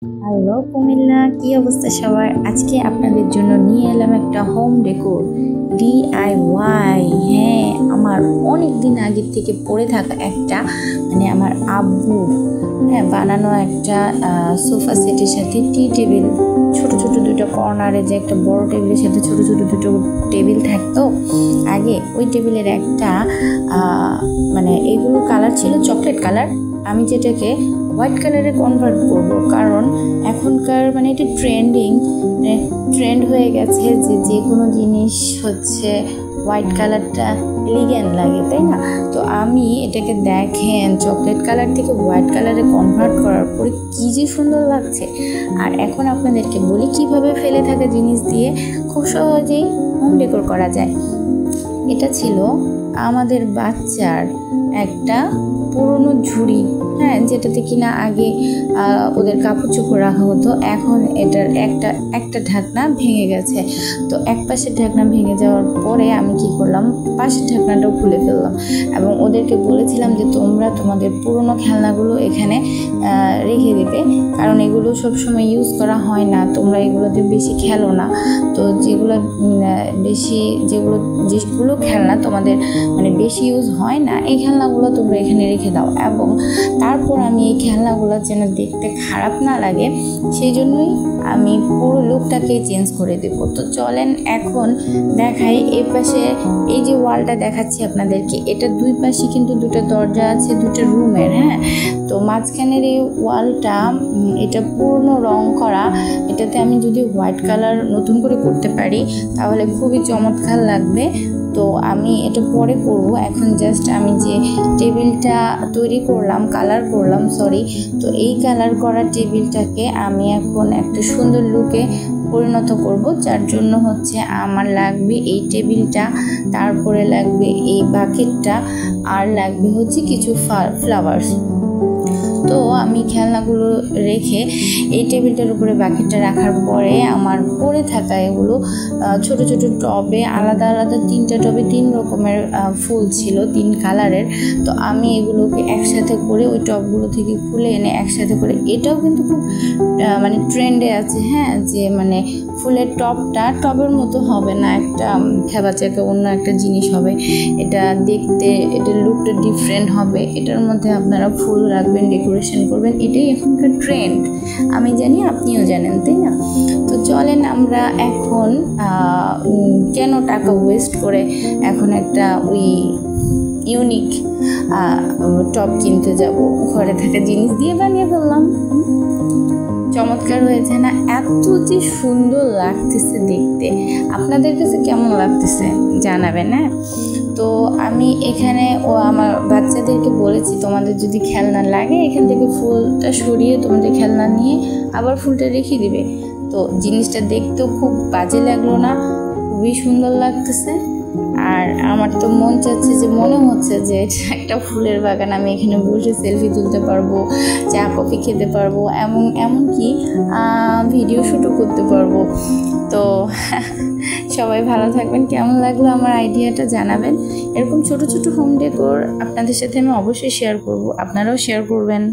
Hello Comilla, কি অবস্থা সবার? আজকে আপনাদের জন্য নিয়ে এলাম একটা হোম ডেকোর DIY। হ্যাঁ, আমার অনেক দিন আগের থেকে পড়ে থাকা একটা আমার আব্বুর বানানো একটা সোফা সেটের সাথে টি টেবিল, ছোট ছোট দুটো কর্নারে যে একটা বড় টেবিলের সাথে ছোট ছোট দুটো টেবিল থাকতো আগে, ওই টেবিলের একটা এগুলো কালার ছিল চকলেট কালার। আমি যেটাকে হোয়াইট কালারে কনভার্ট করব, কারণ এখনকার এটা ট্রেন্ড হয়ে গেছে যে কোনো জিনিস হচ্ছে হোয়াইট কালারটা এলিগেন্ট লাগে, তাই না? তো আমি এটাকে দেখেন চকলেট কালার থেকে হোয়াইট কালারে কনভার্ট করার পরে কী যে সুন্দর লাগছে। আর এখন আপনাদেরকে বলি কিভাবে ফেলে থাকা জিনিস দিয়ে খুব সহজেই হোম ডেকোর করা যায়। এটা ছিল আমাদের বাচ্চার একটা পুরনো ঝুড়ি, যেটাতে কিনা আগে ওদের কাপড় চোপড় রাখা হতো। এখন এটার একটা ঢাকনা ভেঙে গেছে। তো এক পাশের ঢাকনা ভেঙে যাওয়ার পরে আমি কি করলাম, পাশের ঢাকনাটাও খুলে ফেললাম এবং ওদেরকে বলেছিলাম যে তোমরা তোমাদের পুরনো খেলনাগুলো এখানে রেখে দেবে, কারণ এগুলো সবসময় ইউজ করা হয় না, তোমরা এগুলোতে বেশি খেলো না। তো যেগুলো খেলনা তোমাদের বেশি ইউজ হয় না, এই খেলনাগুলো তোমরা এখানে রেখে দাও। এবং তারপর আমি এই খেলনাগুলো যেন দেখতে খারাপ না লাগে, সেই জন্যই আমি পুরো লুকটাকে চেঞ্জ করে দেবো। তো চলেন এখন দেখাই। এই পাশে এই যে ওয়ালটা দেখাচ্ছি আপনাদেরকে, এটা দুই পাশে কিন্তু দুটো দরজা আছে, দুটো রুমের। তো মাঝখানের এই ওয়ালটা এটা পুরনো রং করা। এটাতে আমি যদি হোয়াইট কালার নতুন করে করতে পারি তাহলে খুবই চমৎকার লাগবে। তো আমি এটা পরে করব, এখন জাস্ট আমি যে টেবিলটা তৈরি করলাম, তো এই কালার করা টেবিলটাকে আমি এখন একটা সুন্দর লুকে পরিণত করব। যার জন্য হচ্ছে আমার লাগবে এই টেবিলটা, তারপরে লাগবে এই বাকেটটা, আর লাগবে হচ্ছে কিছু ফ্লাওয়ার্স। তো আমি খেলনাগুলো রেখে এই টেবিলটার উপরে বাকেটটা রাখার পরে আমার পড়ে থাকা এগুলো ছোট ছোট টবে, আলাদা আলাদা 3টা টবে 3 রকমের ফুল ছিল, 3 কালারের। তো আমি এগুলোকে একসাথে করে ওই টবগুলো থেকে খুলে এনে একসাথে করে, এটাও কিন্তু খুব ট্রেন্ডে আছে, যে ফুলের টবের মতো হবে না, একটা খেবাচাকে অন্য একটা জিনিস হবে, এটা দেখতে, এটার লুকটা ডিফারেন্ট হবে, এটার মধ্যে আপনারা ফুল রাখবেন, ডেকোরেশন করবেন, এটাই এখনকার ট্রেন্ড। আমি জানি, আপনিও জানেন, তাই না? তো চলেন আমরা এখন কেন টাকা ওয়েস্ট করে এখন একটা ওই ইউনিক টব কিনতে যাব, ঘরে থাকা জিনিস দিয়ে বানিয়ে ফেললাম। চমৎকার হয়েছে না? এত যে সুন্দর লাগতেছে দেখতে। আপনাদের কাছে কেমন লাগতেছে জানাবেন। তো আমি এখানে আমার বাচ্চাদেরকে বলেছি, তোমাদের যদি খেলনা লাগে এখান থেকে ফুলটা সরিয়ে তোমাদের খেলনা নিয়ে আবার ফুলটা রেখে দিবে। তো জিনিসটা দেখতেও খুব বাজে লাগলো না, খুবই সুন্দর লাগতেছে। আর আমার তো মনে হচ্ছে যে এটা একটা ফুলের বাগান, আমি এখানে বসে সেলফি তুলতে পারবো, চা কফি খেতে পারবো, এমনকি ভিডিও শ্যুটও করতে পারবো। তো সবাই ভালো থাকবেন। কেমন লাগলো আমার আইডিয়াটা জানাবেন। এরকম ছোট ছোট হোম ডেকোর আপনাদের সাথে আমি অবশ্যই শেয়ার করব, আপনারাও শেয়ার করবেন।